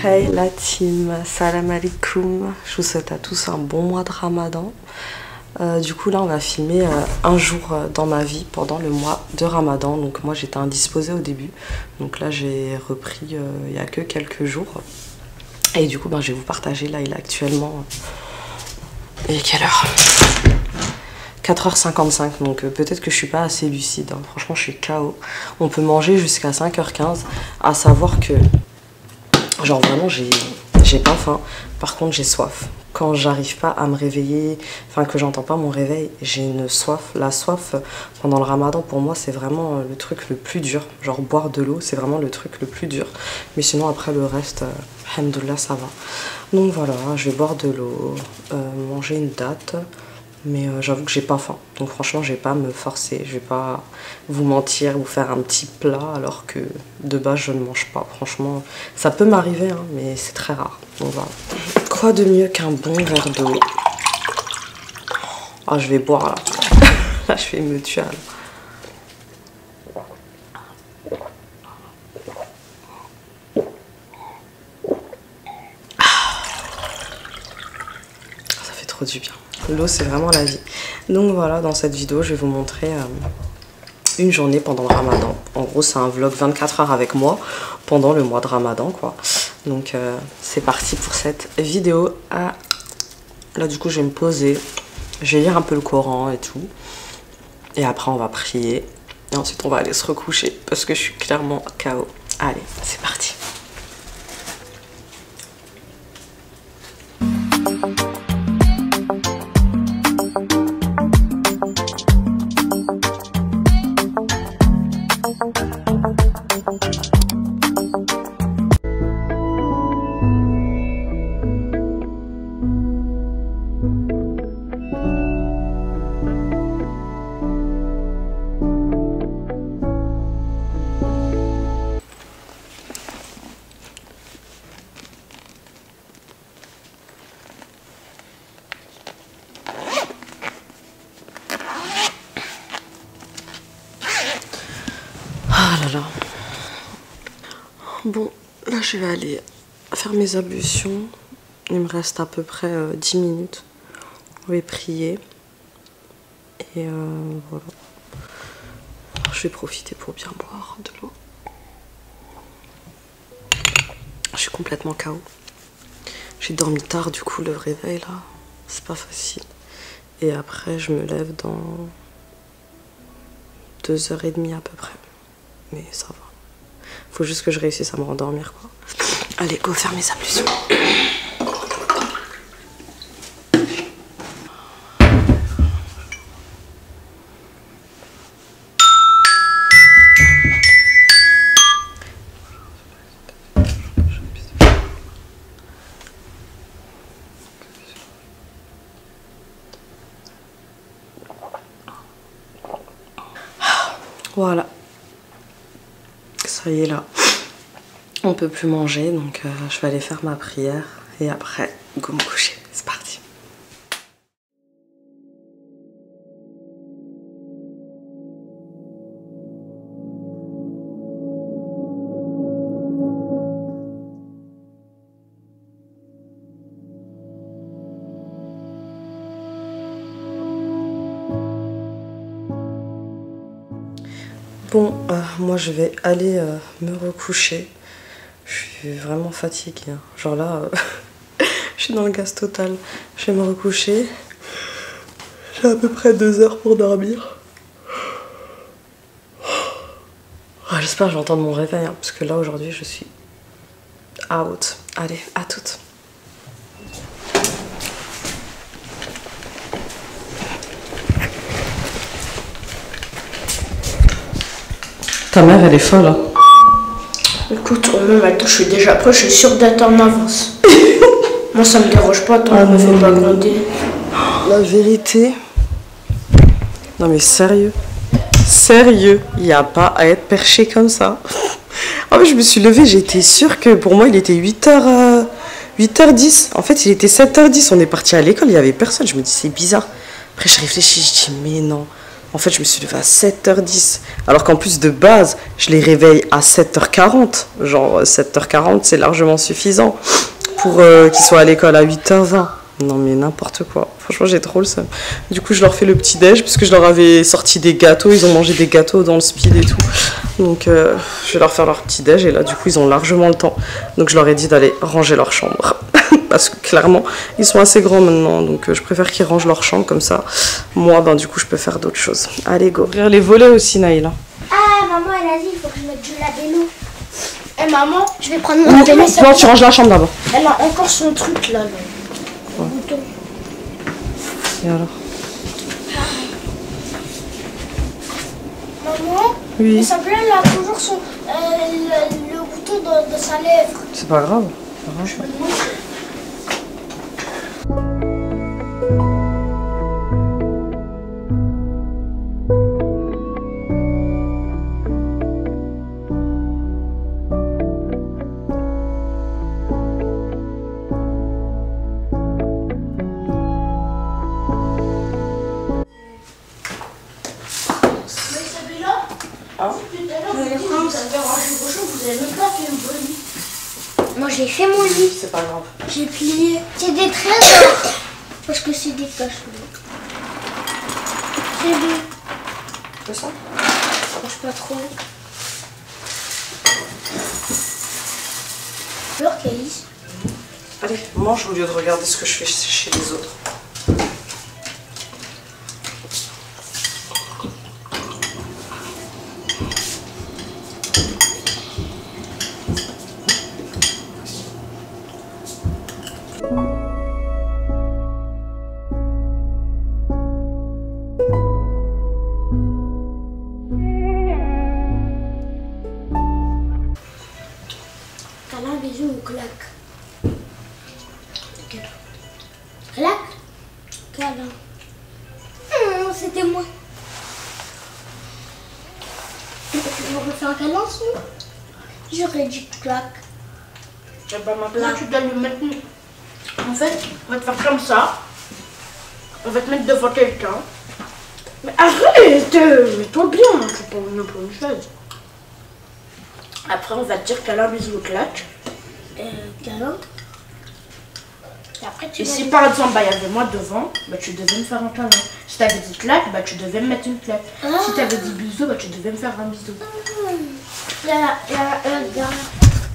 Hey la team, salam alaikum. Je vous souhaite à tous un bon mois de Ramadan. Du coup là on va filmer un jour dans ma vie pendant le mois de Ramadan. Donc moi j'étais indisposée au début. Donc là j'ai repris il n'y a que quelques jours. Et du coup je vais vous partager, là il est actuellement... Et quelle heure? 4h55, donc peut-être que je suis pas assez lucide, hein. Franchement je suis KO. On peut manger jusqu'à 5h15, à savoir que genre vraiment j'ai pas faim, par contre j'ai soif. Quand j'arrive pas à me réveiller, enfin que j'entends pas mon réveil, j'ai une soif. La soif pendant le Ramadan pour moi c'est vraiment le truc le plus dur. Genre boire de l'eau c'est vraiment le truc le plus dur. Mais sinon après le reste, alhamdoulilah ça va. Donc voilà, je vais boire de l'eau, manger une date. Mais j'avoue que j'ai pas faim, donc franchement je vais pas me forcer, je vais pas vous mentir, vous faire un petit plat alors que de base je ne mange pas. Franchement ça peut m'arriver hein, mais c'est très rare, donc voilà. Quoi de mieux qu'un bon verre d'eau? Ah je vais boire là, là je vais me tuer là. Ça fait trop du bien. L'eau c'est vraiment la vie. Donc voilà, dans cette vidéo je vais vous montrer une journée pendant le Ramadan. En gros c'est un vlog 24 heures avec moi pendant le mois de Ramadan quoi. Donc c'est parti pour cette vidéo. Là du coup je vais me poser, je vais lire un peu le Coran et tout. Et après on va prier. Et ensuite on va aller se recoucher parce que je suis clairement KO. Allez, c'est parti. Ah là là. Bon, là je vais aller faire mes ablutions. Il me reste à peu près 10 minutes. Je vais prier. Et voilà. Je vais profiter pour bien boire de l'eau. Je suis complètement KO. J'ai dormi tard, du coup le réveil là, c'est pas facile. Et après je me lève dans 2h30 à peu près. Mais ça va. Faut juste que je réussisse à me rendormir quoi. Allez, go faire mes ablutions. Voilà. Ça y est là. On peut plus manger, donc je vais aller faire ma prière et après go me coucher. C'est parti. Bon, moi je vais aller me recoucher. Je suis vraiment fatiguée. Hein. Genre là, je suis dans le gaz total. Je vais me recoucher. J'ai à peu près 2 heures pour dormir. Oh, j'espère que je vais entendre mon réveil, hein, parce que là aujourd'hui je suis out. Allez, à toutes. Ta mère elle est folle hein. Écoute, même maintenant je suis déjà prêt, je suis sûre d'être en avance. Moi ça me dérange pas, tant que je me fais pas gronder. La vérité. Non mais sérieux. Sérieux, il n'y a pas à être perché comme ça. Ah ouais, je me suis levée, j'étais sûre que pour moi il était 8h10. En fait il était 7h10, on est parti à l'école, il n'y avait personne. Je me dis c'est bizarre. Après je réfléchis, je dis mais non. En fait, je me suis levée à 7h10. Alors qu'en plus, de base, je les réveille à 7h40. Genre, 7h40, c'est largement suffisant pour qu'ils soient à l'école à 8h20. Non, mais n'importe quoi. Franchement, j'ai trop le seum. Du coup, je leur fais le petit-déj, parce que je leur avais sorti des gâteaux. Ils ont mangé des gâteaux dans le speed et tout. Donc, je vais leur faire leur petit-déj. Et là, du coup, ils ont largement le temps. Donc, je leur ai dit d'aller ranger leur chambre. Parce que clairement, ils sont assez grands maintenant. Donc, je préfère qu'ils rangent leur chambre. Comme ça, moi, ben, du coup, je peux faire d'autres choses. Allez, go. Ouvrir les volets aussi, Naïla. Ah, maman, elle a dit il faut que je mette du labello. Eh maman, Je vais prendre mon labello. Non, tu ranges la chambre d'abord. elle a encore son truc là. Le bouton. Et alors? Maman, Oui. il s'appelle, elle a toujours son, le bouton de sa lèvre. C'est pas grave. C'est pas grave. Moi j'ai fait mon lit. C'est pas grave. J'ai plié. C'est des trésors. Parce que c'est des cachemires. C'est bien. C'est ça? Ça marche pas trop. Alors Caïs. Allez, mange au lieu de regarder ce que je fais chez les autres. Câlin, bisou ou claque? Claque? Câlin. C'était moi. Tu me refais un câlin sinon? J'aurais dit claque. Eh ben maintenant, tu dois lui mettre. En fait, on va te faire comme ça. On va te mettre devant quelqu'un. Mais arrête! Mets-toi bien, tu peux pas venir pour une chaise. Après, on va te dire câlin, bisou, claque. Câlin. Et après, tu Et vas si lui- par exemple, il y avait moi devant, bah, tu devais me faire un câlin. Si t'avais dit claque, bah, tu devais me mettre une claque. Si t'avais dit bisou, bah, tu devais me faire un bisou.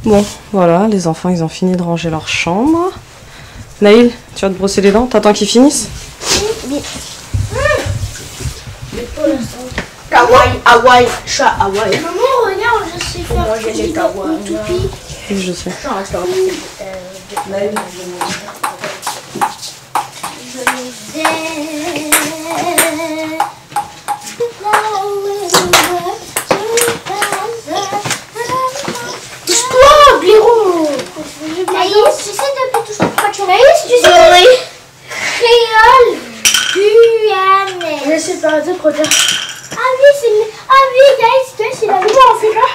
Bon, voilà, les enfants, ils ont fini de ranger leur chambre. Naïl, tu vas te brosser les dents? T'attends qu'ils finissent? Kawaii, Hawaï, chat Hawaï. Maman, regarde, je sais faire Moi, j'ai les kawaii. toupie. Oui, je sais. Touche-toi, blaireau. Naïs, tu sais depuis tout ce que tu Naïs, tu sais créole guyanais. Je sais pas, c'est trop tard. Ah oui, c'est... Ah oui, Naïs, c'est la... Comment on fait là?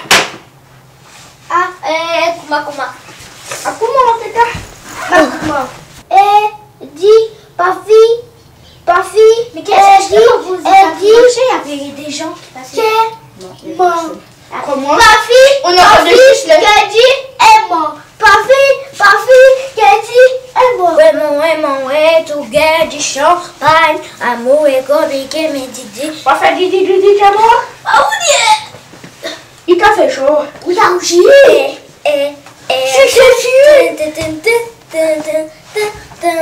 Ah, comment Ah, comment on fait là? comment dis, Pafi, mais qu'est-ce que vous il y avait des gens qui passaient. Crois-moi. Pafi, On a des fiches là. Kadi est mort. Pafi, Kadi est mort. Ouais, tout gars du champagne. Amour et compliqué, mais Didi. On va faire Didi, moi. Ah oui, Il t'a fait chaud. oui, oui.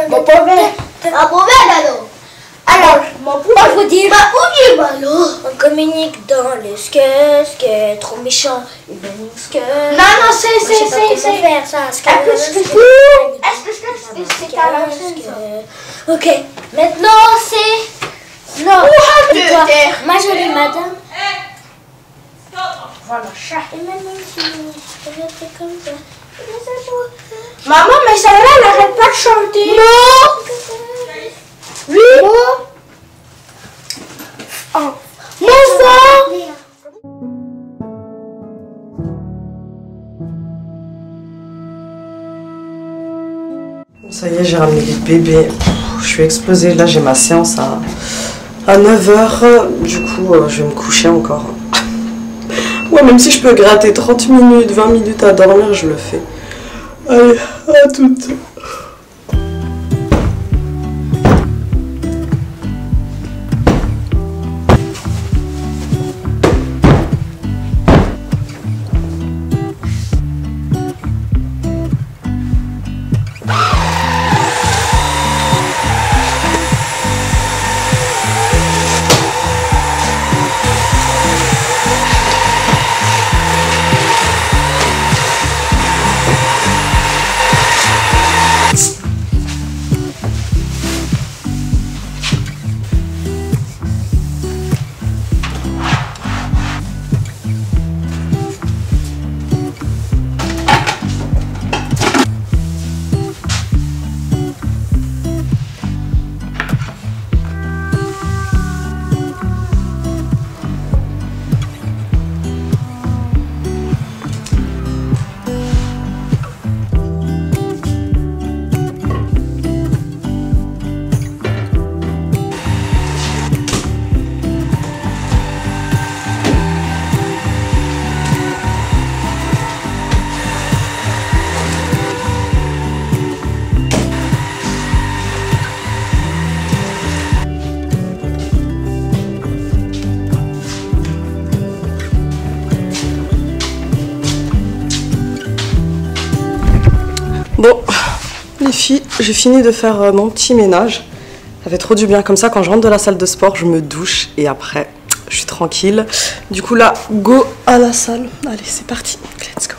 Mon pauvre. Ah, mauvais alors, je vous dis, on communique dans le sk, trop méchant, une bonne sk. Non, c'est. faire ça, C'est à la chaîne, ça. Ok, maintenant c'est... Non, de toi, terre. ma jolie madame. Voilà, chat. Et maintenant, si je fais comme ça. Maman, mais celle-là, elle n'arrête pas de chanter. Non. Oui. Oh. Ça y est, j'ai ramené les bébés. Je suis explosée. Là, j'ai ma séance à 9 h. Du coup, je vais me coucher encore. Ouais, même si je peux gratter 30 minutes, 20 minutes à dormir, je le fais. Allez, à toutes. Bon, les filles, j'ai fini de faire mon petit ménage. Ça fait trop du bien. Comme ça, quand je rentre de la salle de sport, je me douche et après, je suis tranquille. Du coup, là, go à la salle. Allez, c'est parti. Let's go.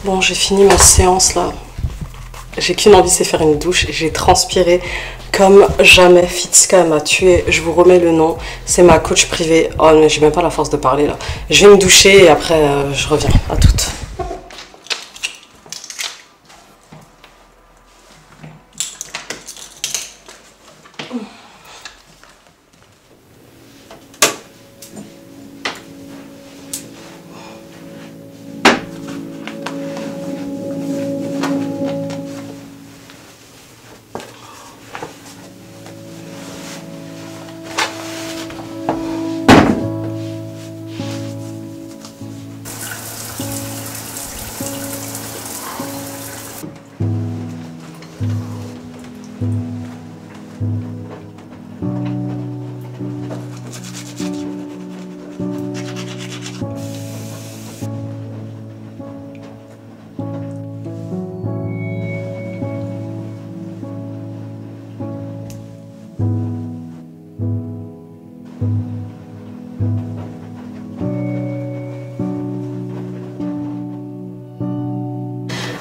Bon, j'ai fini ma séance là. J'ai qu'une envie, c'est faire une douche. J'ai transpiré comme jamais. Fitska m'a tué. Je vous remets le nom. C'est ma coach privée. Oh, mais j'ai même pas la force de parler là. Je vais me doucher et après je reviens. À toutes.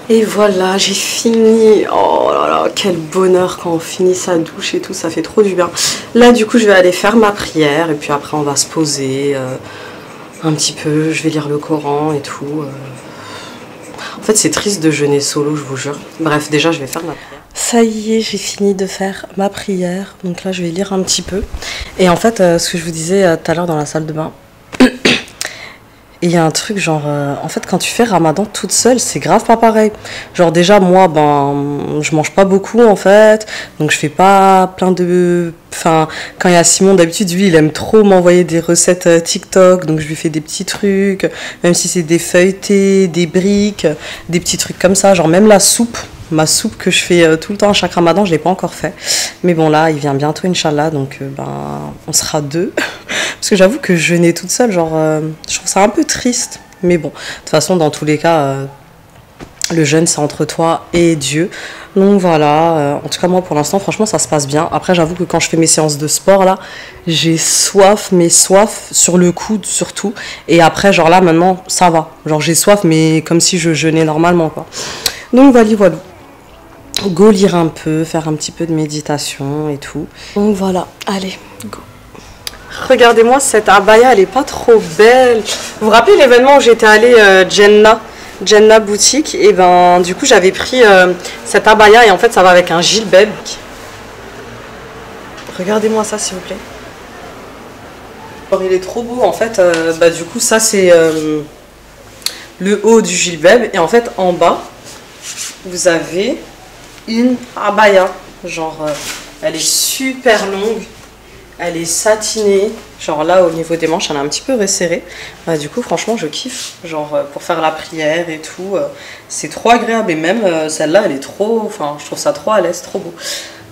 Et voilà, j'ai fini. Oh là là, quel bonheur quand on finit sa douche et tout, ça fait trop du bien. Là, du coup, je vais aller faire ma prière et puis après, on va se poser un petit peu. Je vais lire le Coran et tout. En fait, c'est triste de jeûner solo, je vous jure. Bref, déjà, je vais faire ma prière. Ça y est, j'ai fini de faire ma prière. Donc là, je vais lire un petit peu. Et en fait, ce que je vous disais tout à l'heure dans la salle de bain, il y a un truc genre, en fait quand tu fais Ramadan toute seule, c'est grave pas pareil. Genre déjà moi, ben, je mange pas beaucoup en fait, donc je fais pas plein de... Enfin, quand il y a Simon d'habitude, lui il aime trop m'envoyer des recettes TikTok, donc je lui fais des petits trucs, même si c'est des feuilletés, des briques, des petits trucs comme ça, genre même la soupe. Ma soupe que je fais tout le temps à chaque Ramadan, je l'ai pas encore fait. Mais bon là, il vient bientôt, Inch'Allah, donc ben, on sera deux. Parce que j'avoue que jeûner toute seule, genre, je trouve ça un peu triste. Mais bon, de toute façon, dans tous les cas, le jeûne, c'est entre toi et Dieu. Donc voilà, en tout cas moi pour l'instant, franchement, ça se passe bien. Après, j'avoue que quand je fais mes séances de sport, là, j'ai soif, mais soif sur le coude surtout. Et après, genre là, maintenant, ça va. Genre j'ai soif, mais comme si je jeûnais normalement, quoi. Donc voilà, voilà. Go lire un peu, faire un petit peu de méditation et tout. Donc voilà, allez, go. Regardez-moi cette abaya, elle est pas trop belle. Vous vous rappelez l'événement où j'étais allée Jenna boutique, et ben du coup j'avais pris cette abaya et en fait ça va avec un gilbeb. Regardez-moi ça s'il vous plaît. Alors, il est trop beau en fait. Bah du coup ça c'est le haut du gilbeb et en fait en bas vous avez une abaya. Genre elle est super longue. Elle est satinée, genre là au niveau des manches elle est un petit peu resserrée. Bah, du coup franchement je kiffe, genre pour faire la prière et tout, c'est trop agréable et même celle-là elle est trop, enfin je trouve ça trop à l'aise, trop beau.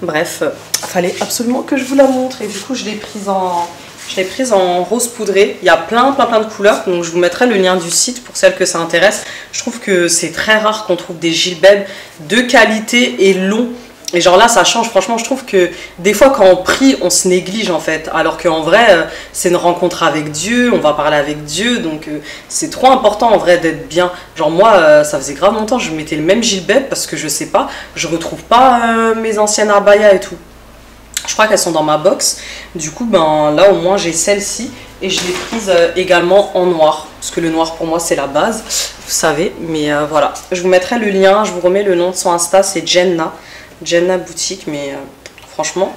Bref, fallait absolument que je vous la montre et du coup je l'ai prise en rose poudré. Il y a plein de couleurs, donc je vous mettrai le lien du site pour celles que ça intéresse. Je trouve que c'est très rare qu'on trouve des gilbebs de qualité et longs. Et genre là ça change, franchement je trouve que des fois quand on prie on se néglige en fait, alors qu'en vrai c'est une rencontre avec Dieu, on va parler avec Dieu, donc c'est trop important en vrai d'être bien. Genre moi ça faisait grave longtemps je mettais le même gilbeb parce que je sais pas, je retrouve pas mes anciennes abayas et tout. Je crois qu'elles sont dans ma box, du coup ben là au moins j'ai celle-ci et je l'ai prise également en noir, parce que le noir pour moi c'est la base, vous savez, mais voilà. Je vous mettrai le lien, je vous remets le nom de son Insta, c'est Jenna boutique, mais franchement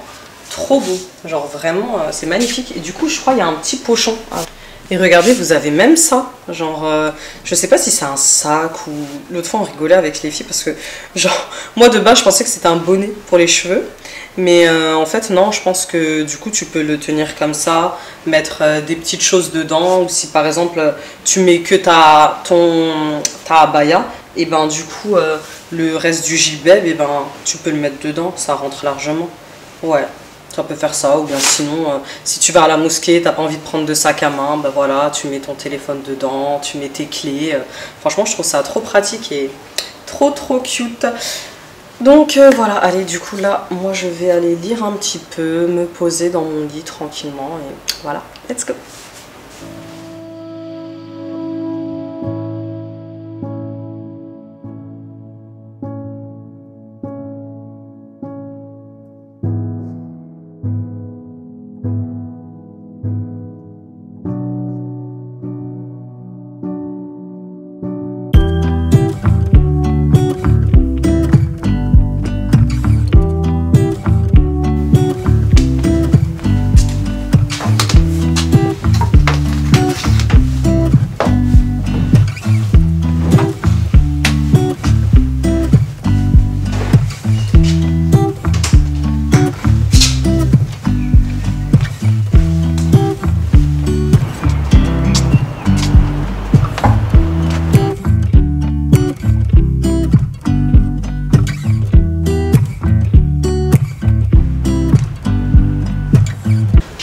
trop beau, genre vraiment c'est magnifique. Et du coup je crois il y a un petit pochon et regardez vous avez même ça, genre je sais pas si c'est un sac ou l'autre fois on rigolait avec les filles parce que genre moi de base je pensais que c'était un bonnet pour les cheveux, mais en fait non, je pense que du coup tu peux le tenir comme ça, mettre des petites choses dedans, ou si par exemple tu mets que ta abaya, et ben du coup le reste du gilbeb, et ben tu peux le mettre dedans, ça rentre largement. Ouais, tu peux faire ça, ou bien sinon si tu vas à la mosquée, t'as pas envie de prendre de sac à main, ben voilà, tu mets ton téléphone dedans, tu mets tes clés. Franchement je trouve ça trop pratique et trop cute. Donc voilà, allez, du coup là moi je vais aller lire un petit peu, me poser dans mon lit tranquillement et voilà, let's go.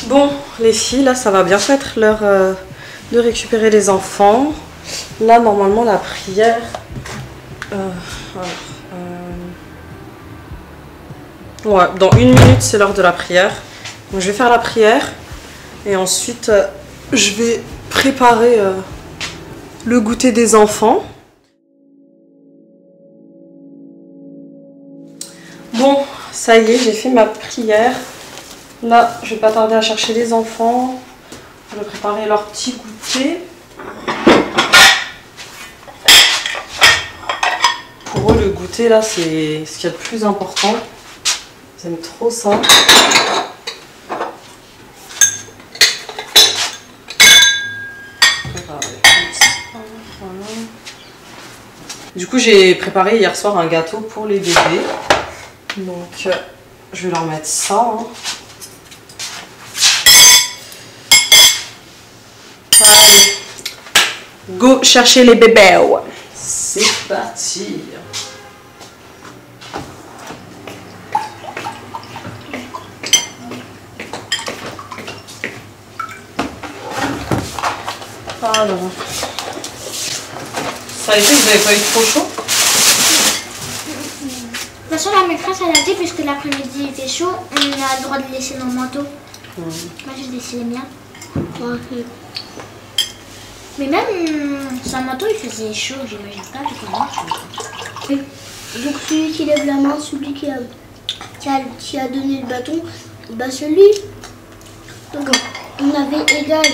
Bon les filles, là ça va bientôt être l'heure de récupérer les enfants. Là normalement la prière... ouais, dans 1 minute c'est l'heure de la prière. Donc je vais faire la prière et ensuite je vais préparer le goûter des enfants. ça y est, j'ai fait ma prière. Là, je vais pas tarder à chercher les enfants. Je vais préparer leur petit goûter. Pour eux, le goûter, là, c'est ce qu'il y a de plus important. Ils aiment trop ça. Du coup, j'ai préparé hier soir un gâteau pour les bébés. Donc, je vais leur mettre ça. Hein. Allez, go chercher les bébés. C'est parti. Alors, ça a été, vous n'avez pas eu trop chaud? De toute façon, la maîtresse elle a dit, puisque l'après-midi il fait chaud, on a le droit de laisser nos manteaux. Moi j'ai laissé les miens. Okay. Mais même sans manteau il faisait chaud, j'imagine pas du coup. Donc celui qui lève la main, celui qui a donné le bâton, bah celui. Donc on avait égal.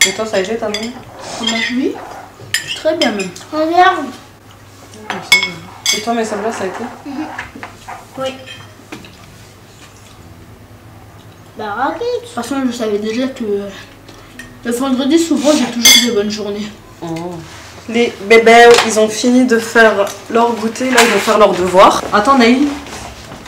Et toi ça a été ta main? Oui. Très bien même. Regarde. Et toi, mais celle-là, ça a été? Oui. Bah raconte. De toute façon, je savais déjà que le vendredi, souvent, j'ai toujours des bonnes journées. Oh. Les bébés, ils ont fini de faire leur goûter. Là, ils vont faire leur devoir. Attends, Naïl.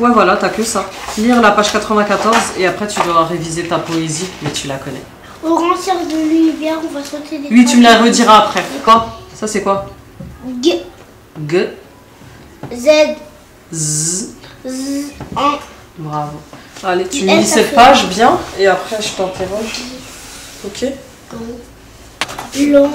Ouais, voilà, t'as que ça. Lire la page 94 et après, tu dois réviser ta poésie, mais tu la connais. Au rancir de l'hiver, on va sauter des. Oui, tu me la rediras après. Quoi? Ça, c'est quoi? G. G. Z. Z. Z. 1. Bravo. Allez, tu me Elle, lis ça cette fait- page bien et après, je t'interroge. Ok? Long.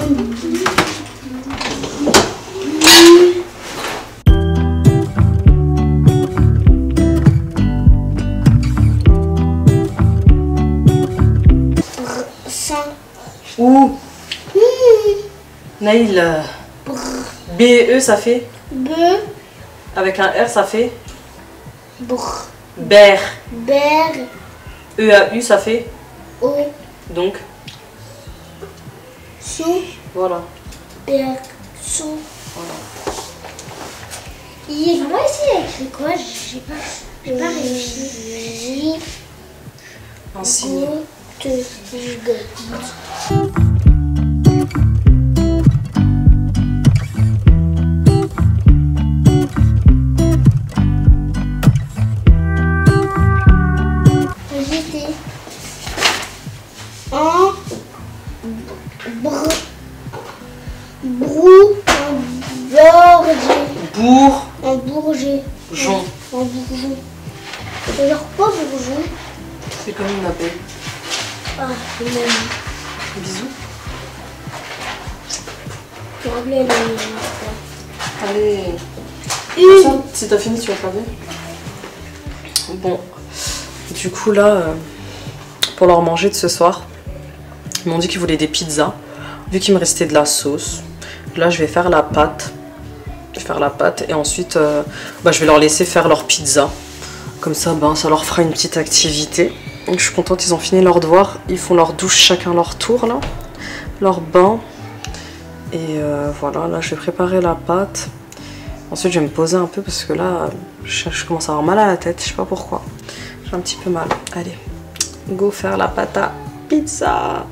Ouh. Naïl. B-E, ça fait? B. Avec un R, ça fait? Brr. Ber. Ber. E-A-U, ça fait? O. Donc, Sou. voilà. Ber. Sou. Voilà. Moi ici il a écrit quoi? J'ai pas réussi. J. Un signe. J'étais en brou en Bourg. en bourget Jon. en bourgeon. Alors quoi bourgeon? C'est comme une abeille. Ah même. Bisous. Pour appeler Allez. Ça, si t'as fini, tu vas regarder. Bon. Du coup, là, pour leur manger de ce soir, ils m'ont dit qu'ils voulaient des pizzas. Vu qu'il me restait de la sauce, là, je vais faire la pâte. Je vais faire la pâte et ensuite, je vais leur laisser faire leur pizza. Comme ça, ça leur fera une petite activité. Donc, je suis contente, ils ont fini leur devoir. Ils font leur douche chacun leur tour, là. Leur bain. Et voilà, là, je vais préparer la pâte. Ensuite, je vais me poser un peu parce que là, je commence à avoir mal à la tête. Je sais pas pourquoi. J'ai un petit peu mal. Allez, go faire la pâte à pizza.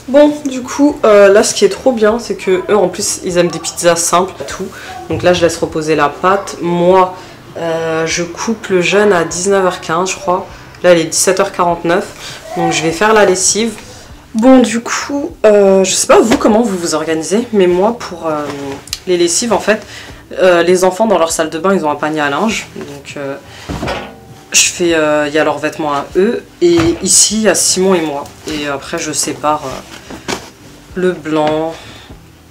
Bon, du coup, là, ce qui est trop bien, c'est que eux, en plus, ils aiment des pizzas simples, tout. Donc là, je laisse reposer la pâte. Moi, je coupe le jeûne à 19h15, je crois. Là, il est 17h49. Donc, je vais faire la lessive. Bon, du coup, je sais pas, vous, comment vous vous organisez. Mais moi, pour les lessives, en fait, les enfants, dans leur salle de bain, ils ont un panier à linge. Donc, je fais, il y a leurs vêtements à eux. Et ici, il y a Simon et moi. Et après, je sépare le blanc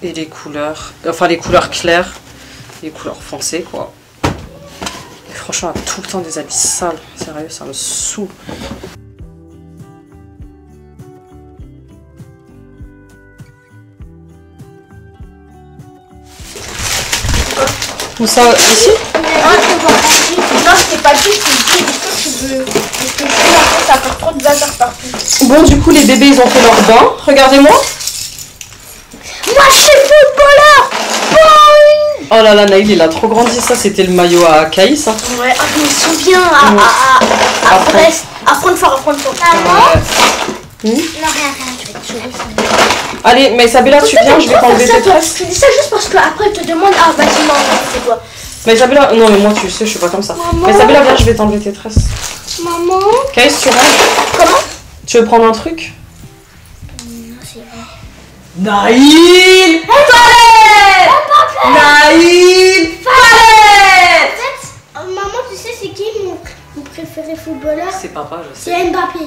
et les couleurs, enfin les couleurs claires, les couleurs foncées quoi. Et franchement, elle a tout le temps des habits sales, sérieux, ça me saoule. Où ça, ici? Non, c'est pas tout, c'est dit, est-ce que tu veux. Est-ce que tu veux, ça fait trop de bazar partout. Bon, du coup, les bébés, ils ont fait leur bain. Regardez-moi. Moi, je suis footballeur. Boing. Oh là là, Naïl, il a trop grandi. Ça, c'était le maillot à Caïs. Hein. Ouais, je me souviens à Brest, à Francfort, Maman. Hmm? Non, rien, je vais te sauver. Allez, mais Isabella, tu viens, je vais t'enlever tes tresses. Tu dis ça juste parce qu'après, elle te demande, ah, vas-y, non, c'est quoi. Mais Isabella, non, mais moi, tu sais, je suis pas comme ça. Maman. Mais Isabella, viens, je vais t'enlever tes tresses. Maman. Caïs, tu rentres? Comment? Tu veux prendre un truc? Non, c'est vrai. Naïl! Naïl! Maman, tu sais, c'est qui mon préféré footballeur? C'est papa, je sais. C'est Mbappé.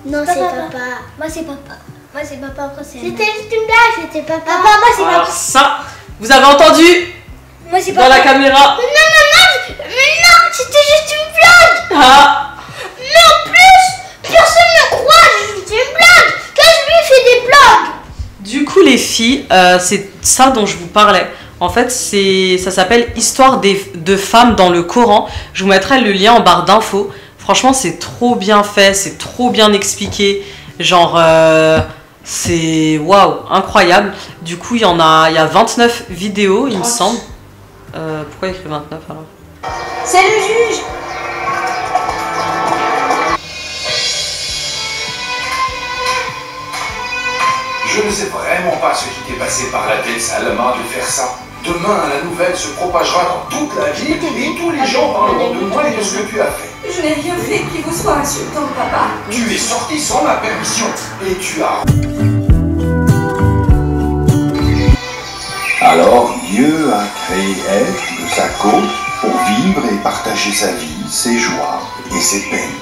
Non, c'est Papa. papa. Moi, c'est papa. Moi, c'est papa. Après, c'est C'était juste une blague, c'était papa. Papa, moi, c'est Alors papa. ça, vous avez entendu Moi, c'est dans papa. la caméra. Mais non, c'était juste une blague. Ah! Mais en plus, personne ne croit, c'est une blague. Qu'est-ce que lui fait des blagues? Du coup, les filles, c'est ça dont je vous parlais. En fait, ça s'appelle Histoire de femmes dans le Coran. Je vous mettrai le lien en barre d'infos. Franchement, c'est trop bien fait, c'est trop bien expliqué. Genre, c'est waouh, incroyable. Du coup, il y a 29 vidéos, il me semble. Pourquoi il écrit 29 alors? C'est le juge. Je ne sais vraiment pas ce qui t'est passé par la tête, Salma, de faire ça. Demain, la nouvelle se propagera dans toute la ville et tous les gens parleront de moi et de ce que tu as fait. Je n'ai rien fait qui vous soit insultant, papa. Tu es sorti sans ma permission et tu as... Alors, Dieu a créé Ève de sa côte pour vivre et partager sa vie, ses joies et ses peines.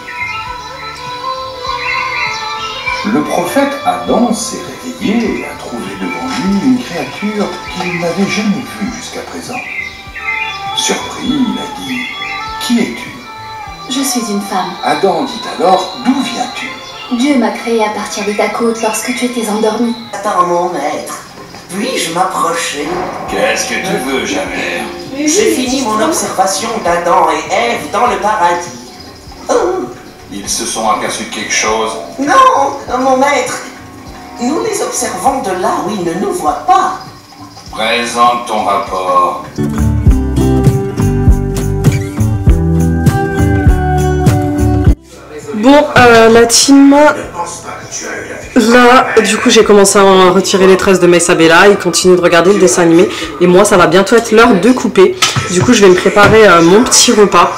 Le prophète Adam s'est réveillé et a trouvé devant lui une créature qu'il n'avait jamais vue jusqu'à présent. Surpris, il a dit « Qui es-tu » Je suis une femme. Adam dit alors « D'où viens-tu » Dieu m'a créée à partir de ta côte lorsque tu étais endormie. Attends, mon maître. Puis-je m'approcher? Qu'est-ce que tu veux, Javert? J'ai fini mon observation d'Adam et Ève dans le paradis. Oh, Ils se sont aperçus de quelque chose. non, mon maître. Nous les observons de là où ils ne nous voient pas. Présente ton rapport. Bon, la team... Ne pense pas que tu as eu la Là, du coup, j'ai commencé à retirer les tresses de Isabella. Il continue de regarder le dessin animé. Et moi, ça va bientôt être l'heure de couper. Du coup, je vais me préparer mon petit repas.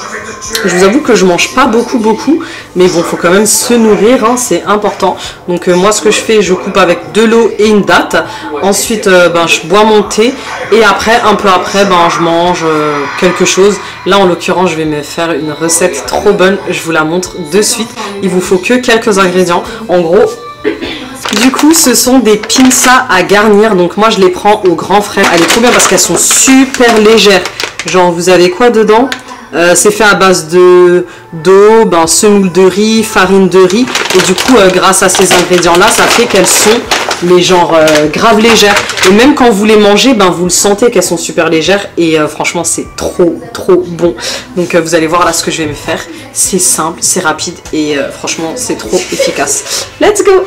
Je vous avoue que je mange pas beaucoup. Mais bon, faut quand même se nourrir, hein, c'est important. Donc moi, ce que je fais, je coupe avec de l'eau et une date. Ensuite, je bois mon thé. Et après, un peu après, je mange quelque chose. Là, en l'occurrence, je vais me faire une recette trop bonne. Je vous la montre de suite. Il vous faut que quelques ingrédients. En gros... Du coup, ce sont des pinças à garnir. Donc moi, je les prends au grand frère. Elle est trop bien parce qu'elles sont super légères. Genre, vous avez quoi dedans? C'est fait à base d'eau, semoule de riz, farine de riz. Et du coup, grâce à ces ingrédients-là, ça fait qu'elles sont mais genre grave légères. Et même quand vous les mangez, vous le sentez qu'elles sont super légères. Et franchement, c'est trop bon. Donc vous allez voir là ce que je vais me faire. C'est simple, c'est rapide et franchement, c'est trop efficace. Let's go!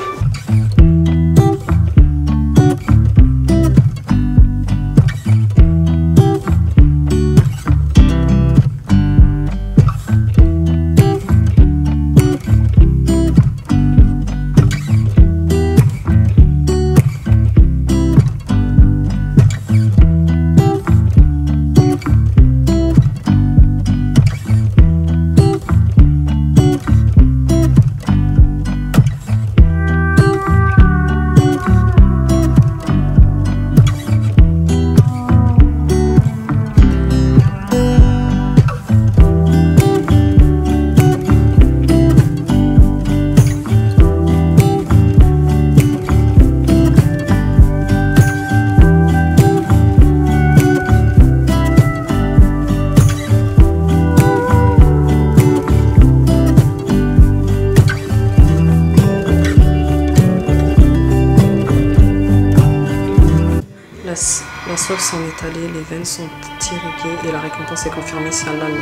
Yes, la sauce en est allée, les veines sont irriguées et la récompense est confirmée si Allah le...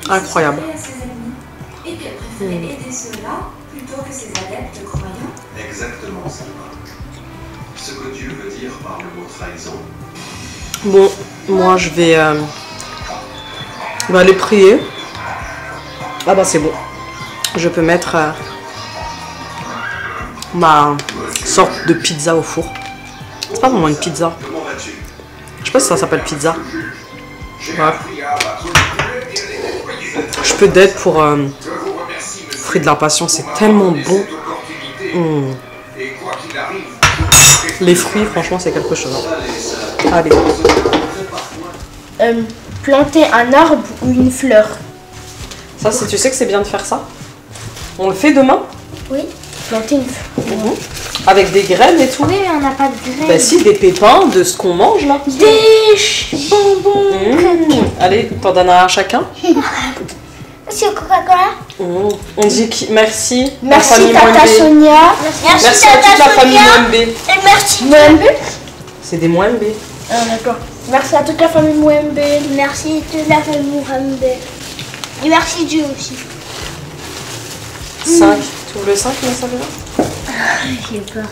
Incroyable. Et qu'elle préférait aider ceux-là plutôt que ses adeptes croyants. Exactement, Salma. Ce que Dieu veut dire par le mot trahison. Bon, moi je vais aller prier. Ah bah c'est bon. Je peux mettre ma sorte de pizza au four. C'est pas vraiment une pizza. Je sais pas si ça s'appelle pizza. Ouais. Je peux d'être pour fruits de la passion, c'est tellement bon. Les fruits, franchement, c'est quelque chose. Allez. Planter un arbre ou une fleur. Ça, tu sais que c'est bien de faire ça. On le fait demain? Oui. Planter une fleur. Avec des graines et tout. Oui, mais on n'a pas de graines. Bah si, des pépins de ce qu'on mange là. Des bonbons. Allez, t'en donnes un à chacun. Merci au Coca-Cola. On dit merci. Merci Tata Sonia. Merci à toute la famille Mwembe. Et merci. Mwembe. C'est des Mwembe. Ah d'accord. Merci à toute la famille Mwembe. Merci toute la famille Mwembe. Et merci Dieu aussi. 5. Tu ouvres le 5, mais ça va? J'ai peur.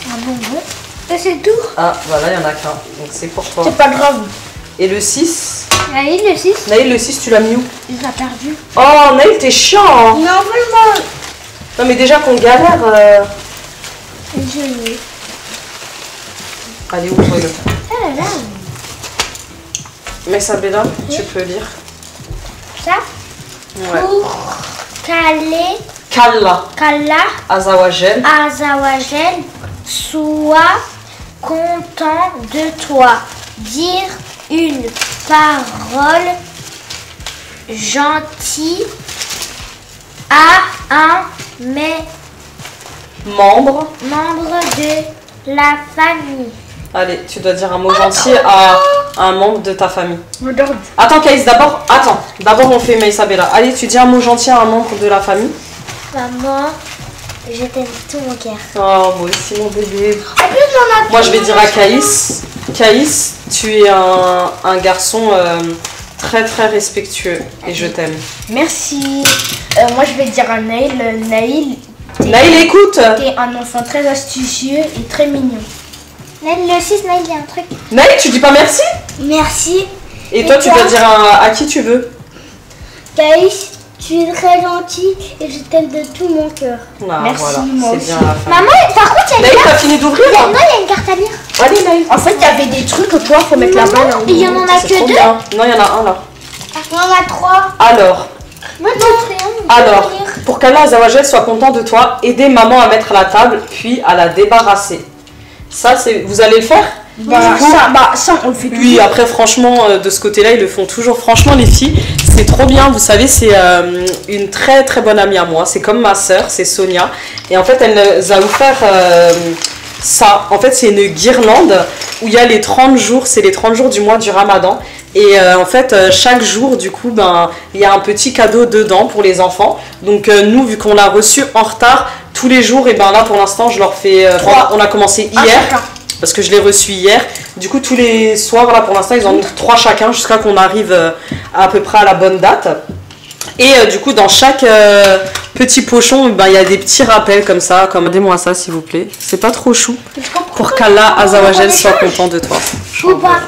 Un bonbon. Et c'est tout. Ah, voilà, il y en a qu'un. Donc c'est pour toi. C'est pas grave. Et le 6? Naïl, le 6. Naïl, le 6, tu l'as mis où? Il l'a perdu. Oh, Naïl, t'es chiant. Hein. Non, vraiment. Non, mais déjà qu'on galère. Je l'ai. Allez, ouvre-le. Ah là là. Mais Sabella, tu peux lire. Ça. Ouais. Pour caler. Kalla. Kalla. Azawajel. Azawajel. Sois content de toi. Dire une parole gentille à un Membre. membre de la famille. Allez, tu dois dire un mot gentil à un membre de ta famille. Regarde. Attends, Caïs, d'abord. Attends. D'abord, on fait Maïsabella. Allez, tu dis un mot gentil à un membre de la famille. Maman, je t'aime tout mon cœur. Oh, moi aussi, mon bébé. En plus, j'en ai Moi, je vais dire à Caïs. Caïs, tu es un garçon très très respectueux et je t'aime. Merci. Moi je vais dire à Naïl. Naïl, Naïl, écoute. t'es un enfant très astucieux et très mignon. Naïl, le 6, Naïl, il y a un truc. Naïl, tu dis pas merci? Merci. Et toi, tu dois dire à qui tu veux. Caïs, tu es très gentil et je t'aime de tout mon cœur. Ah, Merci, voilà, moi c'est aussi. bien la fin. Maman, par contre, il y a Naïl, une t'as carte. fini d'ouvrir? Non, il y a une carte à lire. Allez, Naïl. En fait, il y avait des trucs, toi, faut mettre la balle. Il y en a C'est que trop 2. bien. Non, il y en a un là. Il y en a 3. Alors, Moi, non, rien. Alors, pour qu'Allah Azawajal soit content de toi, aidez maman à mettre la table, puis à la débarrasser. Ça, vous allez le faire? Ça, on le fait Oui, après, franchement, de ce côté-là, ils le font toujours. Franchement, les filles, c'est trop bien. Vous savez, c'est une très très bonne amie à moi. C'est comme ma sœur, c'est Sonia. Et en fait, elle nous a offert ça. En fait, c'est une guirlande où il y a les 30 jours. C'est les 30 jours du mois du Ramadan. Et en fait, chaque jour, du coup, il y a un petit cadeau dedans pour les enfants. Donc, nous, vu qu'on l'a reçu en retard, tous les jours, et là, pour l'instant, je leur fais... on a commencé hier. Parce que je l'ai reçu hier. Du coup, tous les soirs, là, pour l'instant, ils en ont 3 chacun jusqu'à qu'on arrive à peu près à la bonne date. Et du coup, dans chaque petit pochon, il y a des petits rappels comme ça. Regardez-moi ça, s'il vous plaît. C'est pas trop chou. Pour qu'Allah Azawajal soit content de toi. Ou pas.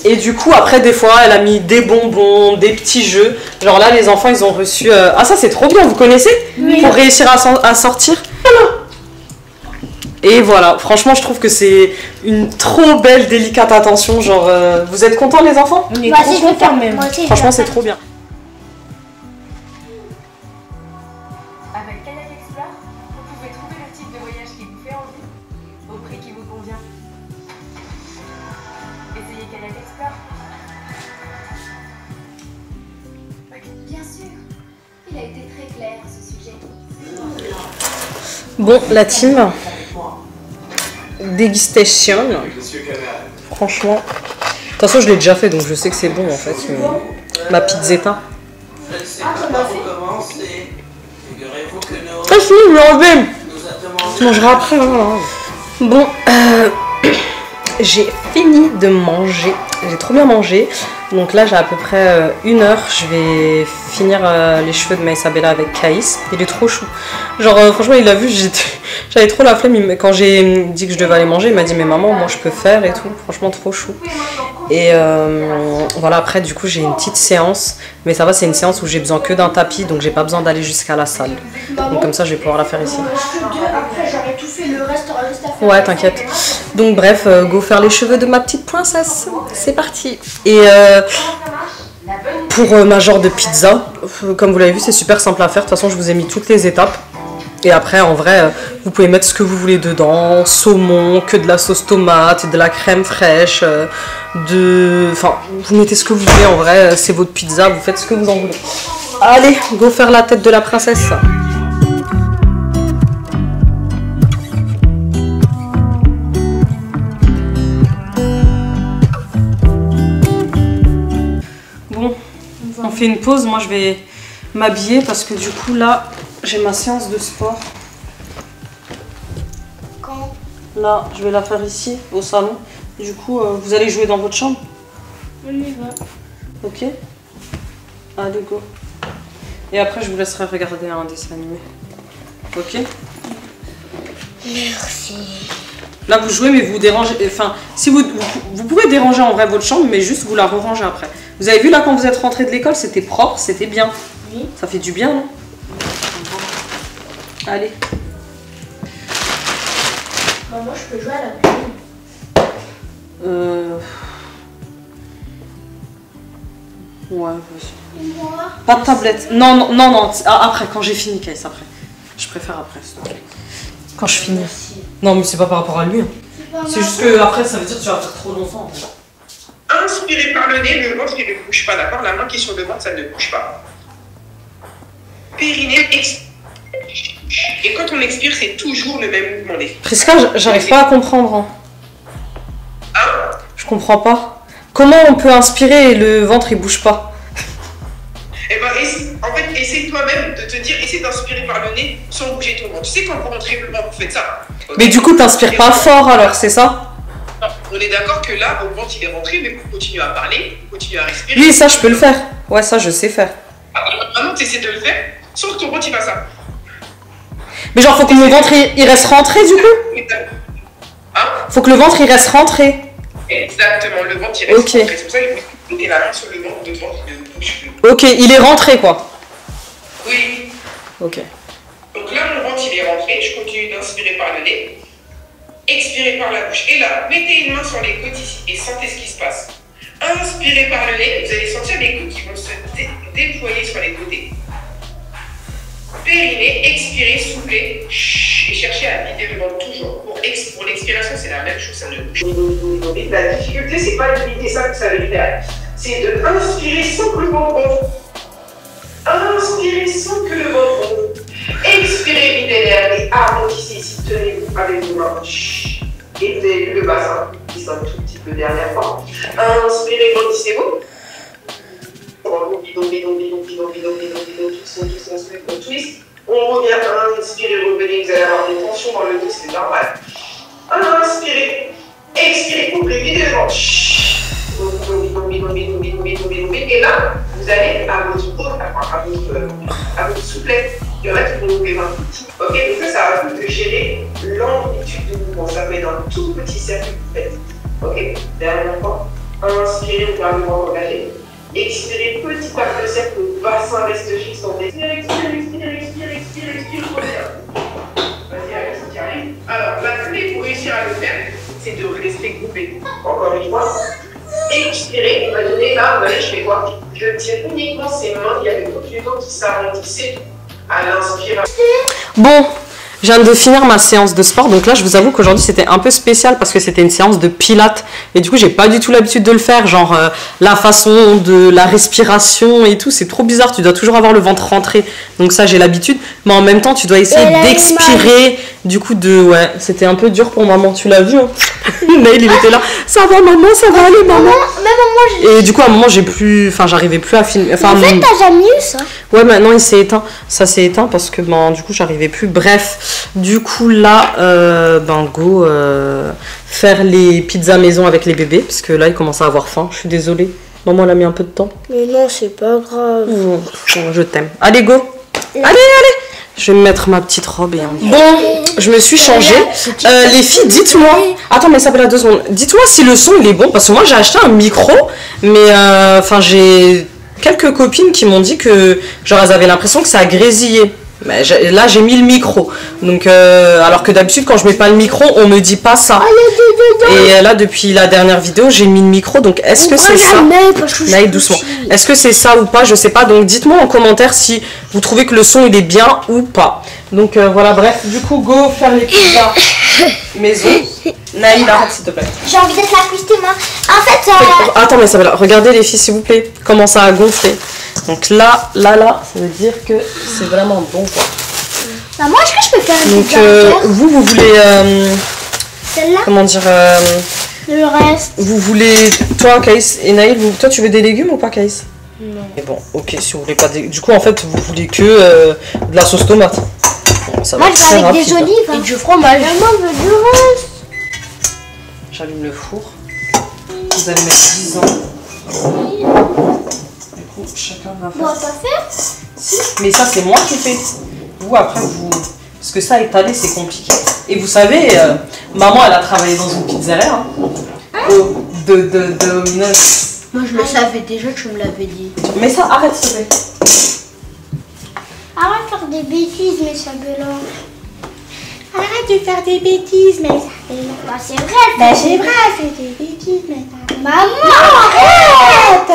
Et du coup, après, des fois, elle a mis des bonbons, des petits jeux. Genre là, les enfants, ils ont reçu... Ah, ça, c'est trop bien, vous connaissez? Oui. Pour réussir à sortir. Et voilà, franchement, je trouve que c'est une trop belle, délicate attention. Genre, vous êtes contents, les enfants? On est Moi trop aussi, je vais contents, faire. même. Moi aussi, Franchement, c'est trop bien. Avec Kayak Explore, vous pouvez trouver le type de voyage qui vous fait envie, au prix qui vous convient. Essayez Kayak Explore. Bien sûr, il a été très clair à ce sujet. Bon, la team dégustation. Monsieur Canal. Franchement, façon, je l'ai déjà fait, donc je sais que c'est bon en fait. Ma pizzetta. Je ne sais pas par où commencer. Figurez-vous que nos... Ah si, je l'ai enlevé. Tu mangeras après. Hein. Bon, j'ai fini de manger. J'ai trop bien mangé. Donc là, j'ai à peu près 1 heure. Je vais finir les cheveux de Maïsabella avec Caïs. Il est trop chou. Genre, franchement, il l'a vu, j'avais trop la flemme. Quand j'ai dit que je devais aller manger, il m'a dit, mais maman, moi je peux faire et tout. Franchement, trop chou. Et voilà, après, du coup, j'ai une petite séance. Mais ça va, c'est une séance où j'ai besoin que d'un tapis. Donc, j'ai pas besoin d'aller jusqu'à la salle. Donc, comme ça, je vais pouvoir la faire ici. Après, j'aurais tout fait, le reste reste à faire. Ouais, t'inquiète. Donc bref, go faire les cheveux de ma petite princesse. C'est parti. Et pour ma genre de pizza, comme vous l'avez vu, c'est super simple à faire. De toute façon, je vous ai mis toutes les étapes. Et après, en vrai, vous pouvez mettre ce que vous voulez dedans. Saumon, que de la sauce tomate, de la crème fraîche, enfin, vous mettez ce que vous voulez. En vrai, c'est votre pizza, vous faites ce que vous en voulez. Allez, go faire la tête de la princesse. On fait une pause, moi je vais m'habiller parce que du coup là j'ai ma séance de sport. Quand? Là je vais la faire ici au salon. Du coup vous allez jouer dans votre chambre? On y va. Ok. Allez go. Et après je vous laisserai regarder un dessin animé. Ok? Merci. Là vous jouez mais vous dérangez, enfin si vous pouvez déranger en vrai votre chambre mais juste vous la rerangez après. Vous avez vu là quand vous êtes rentré de l'école, c'était propre, c'était bien. Oui. Ça fait du bien non? Allez. Bah, moi je peux jouer à la pluie. Ouais, vas-y. Moi? Pas de tablette. Non, non, non, non. Après, quand j'ai fini, Caïs, après. Je préfère après, s'il te plaît. Quand je finis. Non, mais c'est pas par rapport à lui. Hein. C'est juste que après, ça veut dire que tu vas faire trop longtemps. En fait. Inspirez par le nez, le ventre il ne bouge pas, d'accord? La main qui est sur le ventre, ça ne bouge pas. Périnée, expire. Et quand on expire, c'est toujours le même mouvement des. Prisca, j'arrive pas à comprendre. Hein. Hein? Je comprends pas. Comment on peut inspirer et le ventre il bouge pas? Eh ben, en fait, essaie toi-même de te dire, essaie d'inspirer par le nez sans bouger ton ventre. Tu sais, quand vous rentrez le ventre, vous faites ça. Okay. Mais du coup, t'inspires pas fort alors, c'est ça? Non, on est d'accord que là, votre ventre il est rentré, mais vous continuez à parler, vous continuez à respirer. Oui, ça je peux le faire. Ouais, ça je sais faire. Alors, maintenant, tu essaies de le faire, sauf que ton ventre il va ça. Mais genre, faut que mon ventre il reste rentré du coup? Hein? Faut que le ventre il reste rentré. Exactement, le ventre il reste rentré. C'est pour ça que vous mettez la main sur le ventre, de ventre il ne bouge plus. Ok, il est rentré quoi? Oui. Ok. Donc là, mon ventre il est rentré, je continue d'inspirer par le nez, expirer par la bouche. Et là, mettez une main sur les côtes ici et sentez ce qui se passe. Inspirez par le nez, vous allez sentir les côtes qui vont se déployer sur les côtés. Périnée, expirez, soufflez, et cherchez à vider le ventre toujours. Pour l'expiration, c'est la même chose, ça ne bouge pas. La difficulté, c'est pas de vider ça que ça veut faire. C'est de inspirer sans que le ventre gonfle. Inspirez sans que le ventre gonfle. Expirez, videz l'air et arrondissez ici. Tenez-vous avec vos mains. Et vous avez vu le bassin qui s'en tout petit peu derrière fois. Inspirez, grandissez-vous. Twist. On revient, inspirez, revenez, vous allez avoir des tensions dans le dos, c'est normal. Inspirez, expirez, couplez, videz le ventre. Et là, vous allez à votre souplesse, il y en a qui vont ouvrir les mains. Ok, donc ça va vous gérer l'amplitude de mouvement. Ça met dans un tout petit cercle que vous faites. Ok, dernière fois. Inspirez, vous gardez le ventre engagé. Expirez petit à petit le cercle, le bassin reste fixe en expire, expire, vas-y, allez, ça arrive. Alors, la clé pour réussir à le faire, c'est de rester groupé. Encore une fois. Expirez, imaginez là, vous allez, je fais quoi? Je tire uniquement ces mains, il y a le coquillon qui s'arrondissait à l'inspiration. Bon, je viens de finir ma séance de sport, donc là je vous avoue qu'aujourd'hui c'était un peu spécial parce que c'était une séance de pilates et du coup j'ai pas du tout l'habitude de le faire, genre la façon de la respiration et tout, c'est trop bizarre, tu dois toujours avoir le ventre rentré, donc ça j'ai l'habitude, mais en même temps tu dois essayer d'expirer Du coup, ouais, c'était un peu dur pour maman, tu l'as vu, hein. Naïl, il était là, ça va maman, ça va aller maman. Et du coup, à un moment, j'arrivais plus à filmer. Enfin, en fait, t'as jamais eu ça? Ouais, maintenant il s'est éteint. Ça s'est éteint parce que du coup, j'arrivais plus. Bref, du coup, là, go faire les pizzas maison avec les bébés, parce que là, ils commencent à avoir faim. Je suis désolée. Maman, elle a mis un peu de temps. Mais non, c'est pas grave. Je t'aime. Allez, go. Allez. Je vais me mettre ma petite robe et bon, je me suis changée. Les filles, dites-moi. Attends, mais ça fait là 2 secondes. Dites-moi si le son il est bon, parce que moi j'ai acheté un micro, mais j'ai quelques copines qui m'ont dit que genre elles avaient l'impression que ça a grésillé. Mais là j'ai mis le micro, donc alors que d'habitude quand je mets pas le micro on me dit pas ça. Et là depuis la dernière vidéo j'ai mis le micro, donc est-ce que c'est ça? Là doucement. Est-ce que c'est ça ou pas? Je sais pas, donc dites-moi en commentaire si vous trouvez que le son il est bien ou pas. Donc voilà, bref, du coup go faire les pizzas maison. Naïl, arrête s'il te plaît. J'ai envie d'être la cuisine moi. En fait attends, mais ça va là. Regardez les filles s'il vous plaît, comment ça a gonflé. Donc là, ça veut dire que c'est vraiment bon quoi. Bah moi, est-ce que je peux faire une pizza? Donc vous voulez... Celle-là? Comment dire Le reste. Vous voulez... Toi, Caïs et Naïl, toi tu veux des légumes ou pas, Caïs? Non. Mais bon, ok, si vous voulez pas... Du coup, en fait, vous voulez que de la sauce tomate. Bon, ça moi, va je vais avec rapide, des olives et du fromage. Maman veut du reste. J'allume le four. Vous allez mettre 10 ans. Chacun va faire. Bon, pas faire. Mais ça, c'est moi qui fais. Vous, après, parce que ça, étaler, c'est compliqué. Et vous savez, maman, elle a travaillé dans une pizzeria. De Domino's. Moi, je le savais déjà, tu me l'avais dit. Mais ça, arrête, s'il te plaît. Arrête de faire des bêtises, mais ça Bella. Arrête de faire des bêtises, mais ça Bella. Bah, c'est vrai. Bah, c'est vrai, c'est des bêtises, mais ça Bella. Maman, arrête.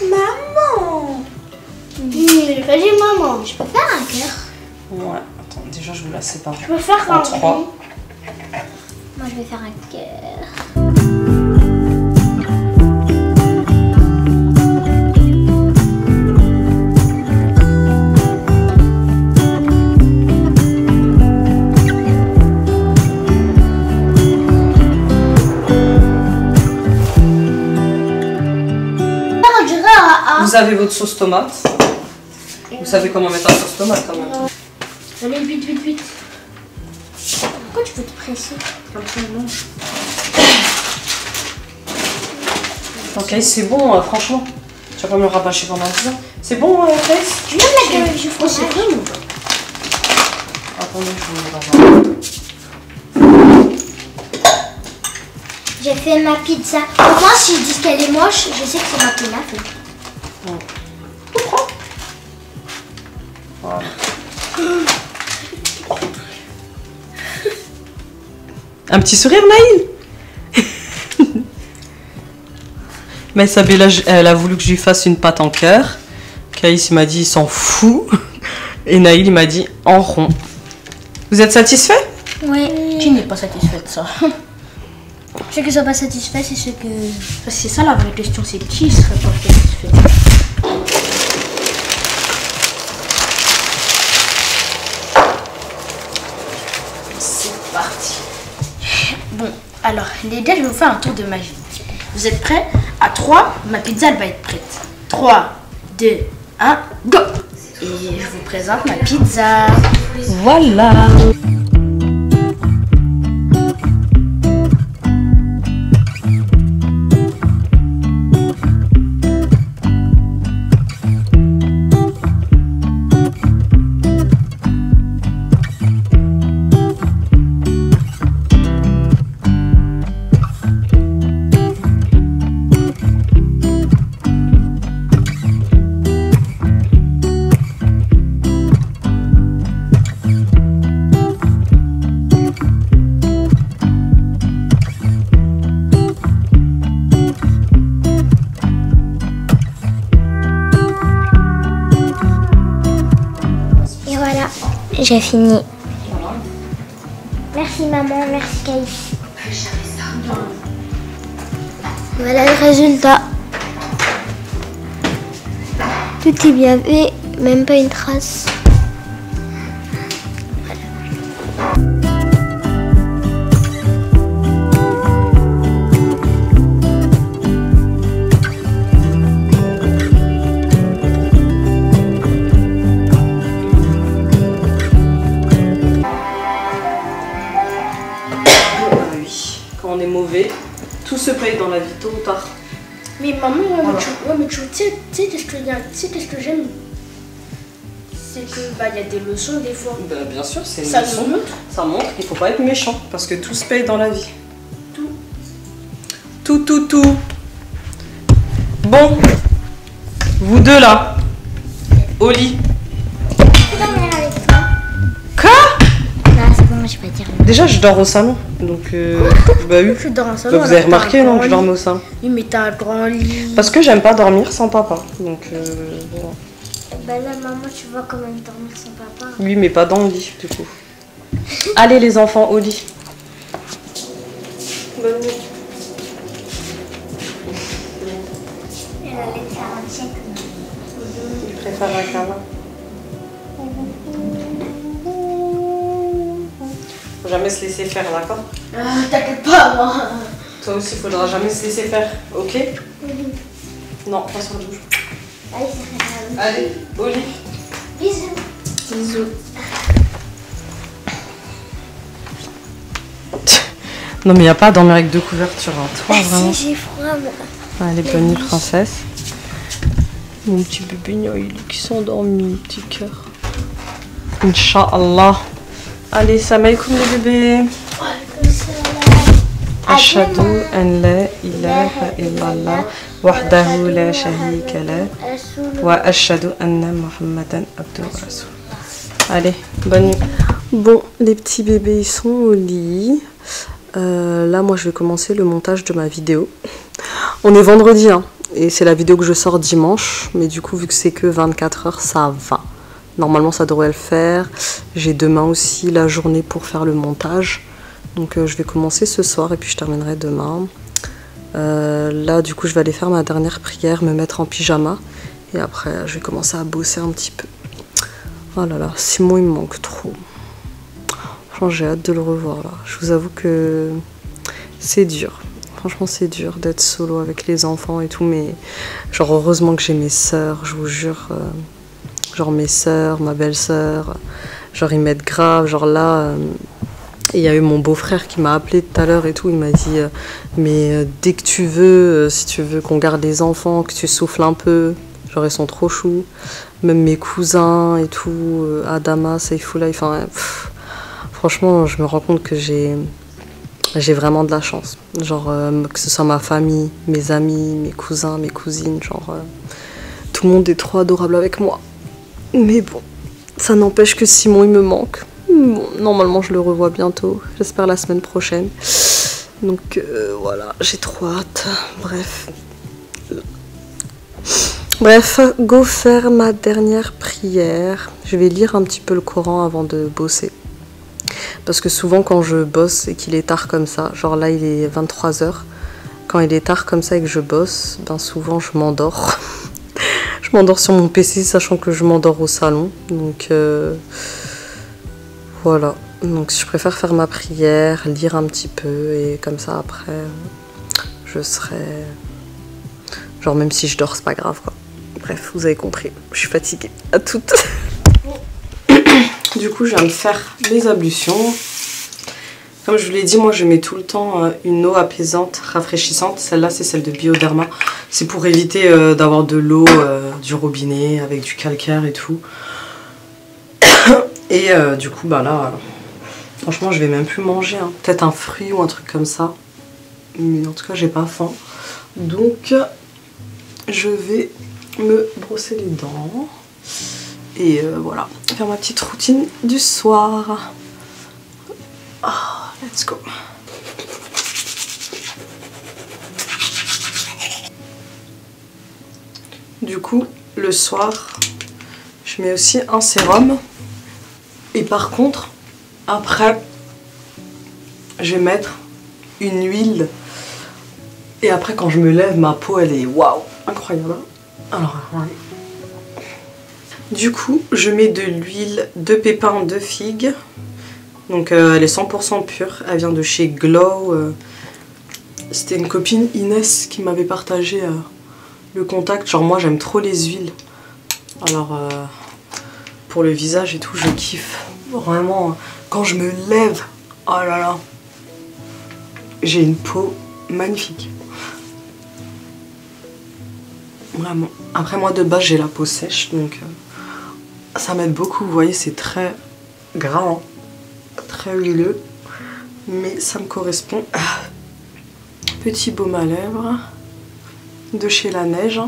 Maman. J'ai pas dit maman. Je peux faire un cœur. Ouais, attends, déjà, je vous la sépare. Je peux faire en 3. Moi, je vais faire un cœur. Vous avez votre sauce tomate. Vous savez comment mettre la sauce tomate quand même. Allez, vite. Pourquoi tu peux te presser? Comme ça, non. Ok, c'est bon, franchement. Tu vas pas me le rabâcher pendant 10 ans. C'est bon, Caïs? Tu viens de mettre avec du fromage? C'est bon. Attendez, je vous le rabâche. J'ai fait ma pizza. Au moins, si je dis qu'elle est moche, je sais que c'est moi qui l'a fait. Voilà. Un petit sourire, Naïl. Mais Sabella, elle a voulu que je lui fasse une pâte en cœur. Caïs m'a dit il s'en fout. Et Naïl il m'a dit en rond. Vous êtes satisfait? Oui. Qui n'est pas satisfait de ça? Ceux qui ne sont pas satisfaits, c'est ceux que... C'est ça la vraie question, c'est qui serait pas satisfait? C'est parti. Bon, alors les gars, je vais vous faire un tour de magie. Vous êtes prêts? À 3, ma pizza elle va être prête. 3, 2, 1, go! Et je vous présente ma pizza. Voilà. J'ai fini. Merci maman, merci Caïs. Voilà le résultat. Tout est bien fait. Même pas une trace. Quand on est mauvais, tout se paye dans la vie, tôt ou tard. Mais maman, Voilà. mais tu sais qu'est-ce que j'aime? C'est que il y a des leçons des fois. Bah, bien sûr, c'est une Ça leçon. nous montre. Ça montre qu'il faut pas être méchant parce que tout se paye dans la vie. Tout. Tout. Bon, vous deux là, au lit. Dormir avec toi. Quoi? Non, c'est bon, je vais pas dire. Déjà, je dors au salon, donc bah oui. Tu dors en Bah, salon. vous avez remarqué, non, que je dormais au salon? Oui, mais t'as un grand lit. Parce que j'aime pas dormir sans papa, donc voilà. Bah là, maman, tu vois quand même dormir sans papa. Oui, mais pas dans le lit, du coup. Allez les enfants, au lit. Bonne nuit. Elle allait te faire un check. Il préfère un câlin. Faut jamais se laisser faire, d'accord? T'inquiète pas, moi. Toi aussi, faudra jamais se laisser faire, ok? Non, pas sur le douche. Allez, ça fait Allez, au lit. Bisous. Bisous. Non, mais y a pas à dormir avec deux couvertures, hein. Toi, vraiment. Si, j'ai froid, moi. Allez, bonne nuit, princesse. Mon petit bébé, il qui s'endormi, petit cœur. Inch'Allah. Allez, salam alaikum les bébés. Ashhadu an la ilaha illallah wahdahu la sharika lah wa ashhadu anna Muhammadan abduhu wa rasuluh. Allez, bonne nuit. Bon, les petits bébés, ils sont au lit. Là, moi, je vais commencer le montage de ma vidéo. On est vendredi, hein, et c'est la vidéo que je sors dimanche. Mais du coup, vu que c'est que 24 heures, ça va. Normalement, ça devrait le faire. J'ai demain aussi la journée pour faire le montage. Donc, je vais commencer ce soir et puis je terminerai demain. Là, du coup, je vais aller faire ma dernière prière, me mettre en pyjama. Et après, je vais commencer à bosser un petit peu. Oh là là, Simon, il me manque trop. Franchement, j'ai hâte de le revoir là. Je vous avoue que c'est dur. Franchement, c'est dur d'être solo avec les enfants et tout. Mais genre, heureusement que j'ai mes sœurs, je vous jure. Genre mes sœurs, ma belle-sœur. Genre, ils m'aident grave. Genre là, il y a eu mon beau-frère qui m'a appelé tout à l'heure et tout. Il m'a dit, mais dès que tu veux, si tu veux qu'on garde les enfants, que tu souffles un peu. Genre, ils sont trop choux. Même mes cousins et tout. Adama, Seyfoula, enfin... Franchement, je me rends compte que j'ai vraiment de la chance. Genre, que ce soit ma famille, mes amis, mes cousins, mes cousines, genre... tout le monde est trop adorable avec moi. Mais bon, ça n'empêche que Simon, il me manque. Bon, normalement, je le revois bientôt. J'espère la semaine prochaine. Donc, voilà, j'ai trop hâte. Bref, go faire ma dernière prière. Je vais lire un petit peu le Coran avant de bosser. Parce que souvent quand je bosse et qu'il est tard comme ça, genre là il est 23 h, quand il est tard comme ça et que je bosse, ben souvent je m'endors. Je m'endors sur mon PC sachant que je m'endors au salon. Donc voilà. Donc je préfère faire ma prière, lire un petit peu et comme ça après je serai... Genre même si je dors c'est pas grave quoi. Bref, vous avez compris, je suis fatiguée. À toutes. Du coup, je viens de faire mes ablutions. Comme je vous l'ai dit, moi je mets tout le temps une eau apaisante, rafraîchissante. Celle-là, c'est celle de Bioderma. C'est pour éviter d'avoir de l'eau du robinet avec du calcaire et tout. Et du coup, bah là, franchement, je vais même plus manger. Hein. Peut-être un fruit ou un truc comme ça. Mais en tout cas, j'ai pas faim. Donc, je vais me brosser les dents. Et voilà, faire ma petite routine du soir. Oh, let's go. Du coup, le soir, je mets aussi un sérum. Et par contre, après, je vais mettre une huile. Et après, quand je me lève, ma peau, elle est waouh, incroyable. Alors, ouais. Du coup, je mets de l'huile de pépins de figue. Donc elle est 100% pure. Elle vient de chez Glow. C'était une copine, Inès, qui m'avait partagé le contact. Genre moi j'aime trop les huiles. Alors pour le visage et tout, je kiffe. Vraiment, quand je me lève, oh là là, j'ai une peau magnifique. Vraiment. Après moi de base j'ai la peau sèche, donc ça m'aide beaucoup. Vous voyez, c'est très gras, hein, très huileux, mais ça me correspond. Petit baume à lèvres de chez La Neige.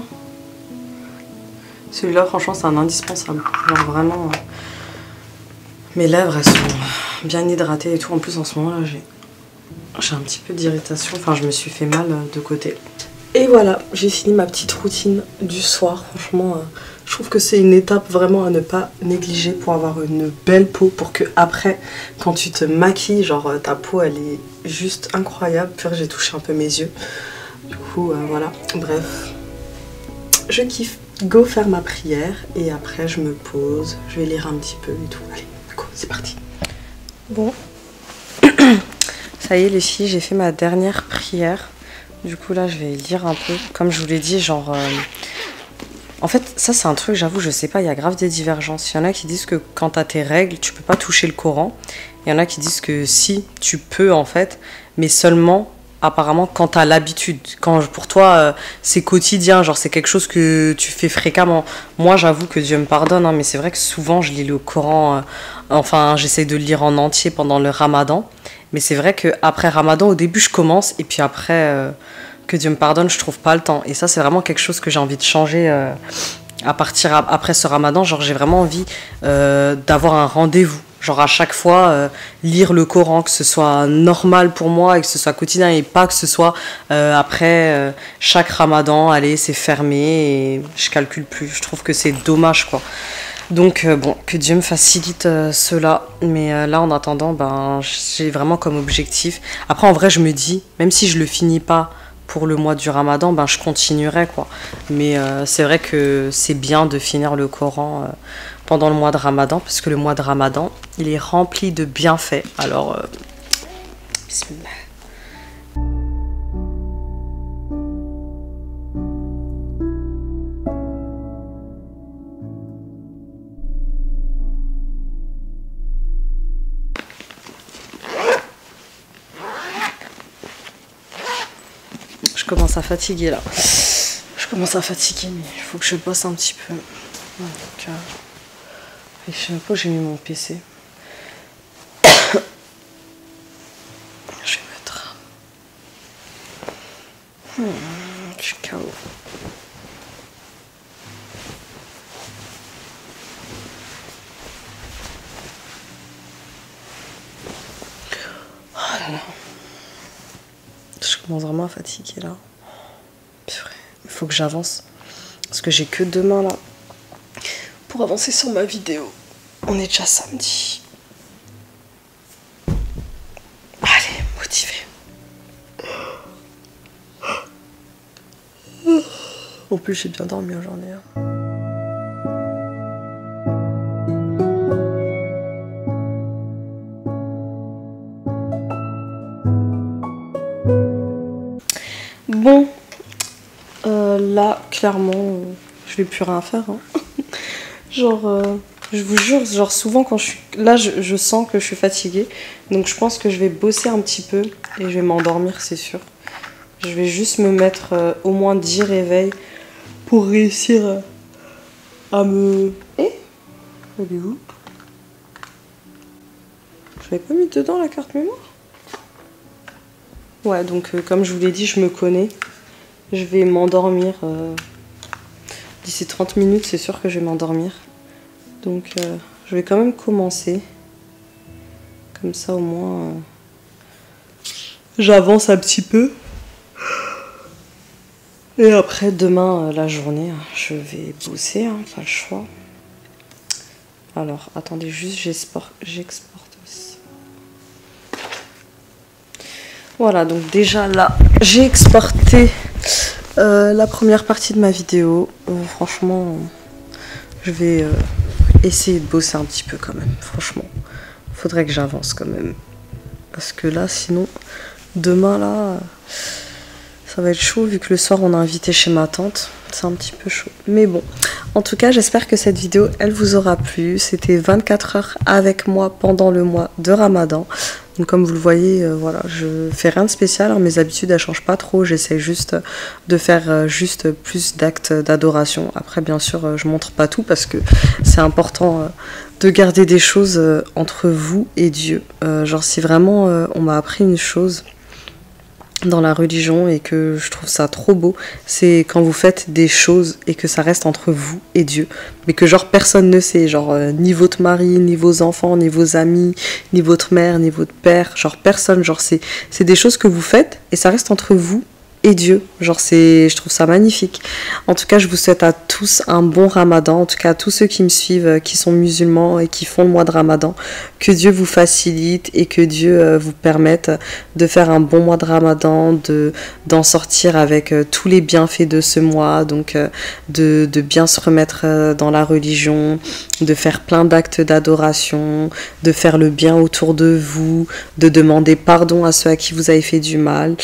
Celui-là franchement c'est un indispensable. Genre vraiment, mes lèvres elles sont bien hydratées et tout. En plus en ce moment là j'ai un petit peu d'irritation. Enfin je me suis fait mal de côté. Et voilà, j'ai fini ma petite routine du soir. Franchement, je trouve que c'est une étape vraiment à ne pas négliger pour avoir une belle peau. Pour que après, quand tu te maquilles, genre ta peau elle est juste incroyable. Puis j'ai touché un peu mes yeux. Du coup, voilà. Bref, je kiffe. Go faire ma prière et après je me pose. Je vais lire un petit peu et tout. Allez, go, c'est parti. Bon, ça y est les filles, j'ai fait ma dernière prière. Du coup là je vais lire un peu, comme je vous l'ai dit, genre en fait ça c'est un truc, j'avoue je sais pas, il y a grave des divergences. Il y en a qui disent que quand t'as tes règles tu peux pas toucher le Coran. Il y en a qui disent que si, tu peux en fait, mais seulement apparemment quand t'as l'habitude. Quand pour toi c'est quotidien, genre c'est quelque chose que tu fais fréquemment. Moi j'avoue que Dieu me pardonne, hein, mais c'est vrai que souvent je lis le Coran, enfin j'essaie de le lire en entier pendant le Ramadan. Mais c'est vrai qu'après Ramadan, au début, je commence. Et puis après, que Dieu me pardonne, je trouve pas le temps. Et ça, c'est vraiment quelque chose que j'ai envie de changer à partir après ce Ramadan. Genre, j'ai vraiment envie d'avoir un rendez-vous. Genre, à chaque fois, lire le Coran, que ce soit normal pour moi et que ce soit quotidien. Et pas que ce soit après chaque Ramadan, allez, c'est fermé et je calcule plus. Je trouve que c'est dommage, quoi. Donc bon, que Dieu me facilite cela. Mais là, en attendant, ben, j'ai vraiment comme objectif. Après, en vrai, je me dis, même si je le finis pas pour le mois du Ramadan, ben, je continuerai, quoi. Mais c'est vrai que c'est bien de finir le Coran pendant le mois de Ramadan, parce que le mois de Ramadan, il est rempli de bienfaits. Alors, bismillah. Je commence à fatiguer là. Je commence à fatiguer, mais il faut que je bosse un petit peu. Donc, je sais même pas où j'ai mis mon PC. Je vais mettre. Je suis KO. Oh là là. Je commence vraiment à fatiguer là. Purée, il faut que j'avance. Parce que j'ai que demain là pour avancer sur ma vidéo. On est déjà samedi. Allez, motivée. En plus, j'ai bien dormi aujourd'hui. Bon, là, clairement, je vais plus rien faire. Hein. Genre, je vous jure, genre souvent quand je suis... Là, je sens que je suis fatiguée. Donc je pense que je vais bosser un petit peu et je vais m'endormir, c'est sûr. Je vais juste me mettre au moins 10 réveils pour réussir à me... Eh, elle est où? Je l'avais pas mis dedans la carte mémoire? Ouais, donc comme je vous l'ai dit, je me connais. Je vais m'endormir. D'ici 30 minutes, c'est sûr que je vais m'endormir. Donc je vais quand même commencer. Comme ça au moins, j'avance un petit peu. Et après, demain, la journée, je vais bosser, hein, pas le choix. Alors, attendez juste, j'exporte aussi. Voilà, donc déjà là, j'ai exporté la première partie de ma vidéo. Franchement, je vais essayer de bosser un petit peu quand même, franchement. Faudrait que j'avance quand même. Parce que là, sinon, demain, là, ça va être chaud vu que le soir, on a invité chez ma tante. C'est un petit peu chaud. Mais bon, en tout cas, j'espère que cette vidéo, elle vous aura plu. C'était 24 heures avec moi pendant le mois de Ramadan. Donc comme vous le voyez, voilà, je fais rien de spécial. Hein, mes habitudes, elles changent pas trop. J'essaie juste de faire juste plus d'actes d'adoration. Après, bien sûr, je montre pas tout parce que c'est important de garder des choses entre vous et Dieu. Genre, si vraiment on m'a appris une chose dans la religion et que je trouve ça trop beau, c'est quand vous faites des choses et que ça reste entre vous et Dieu, mais que genre personne ne sait, genre ni votre mari, ni vos enfants, ni vos amis, ni votre mère, ni votre père, genre personne, genre c'est des choses que vous faites et ça reste entre vous et Dieu, genre je trouve ça magnifique. En tout cas, je vous souhaite à tous un bon Ramadan, en tout cas à tous ceux qui me suivent, qui sont musulmans et qui font le mois de Ramadan, que Dieu vous facilite et que Dieu vous permette de faire un bon mois de Ramadan, d'en sortir avec tous les bienfaits de ce mois, donc de bien se remettre dans la religion, de faire plein d'actes d'adoration, de faire le bien autour de vous, de demander pardon à ceux à qui vous avez fait du mal.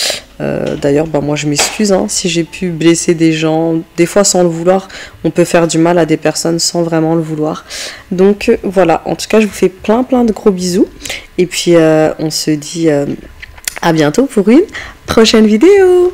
D'ailleurs, moi je m'excuse hein, si j'ai pu blesser des gens, des fois sans le vouloir. On peut faire du mal à des personnes sans vraiment le vouloir. Donc voilà, en tout cas je vous fais plein de gros bisous. Et puis on se dit à bientôt pour une prochaine vidéo.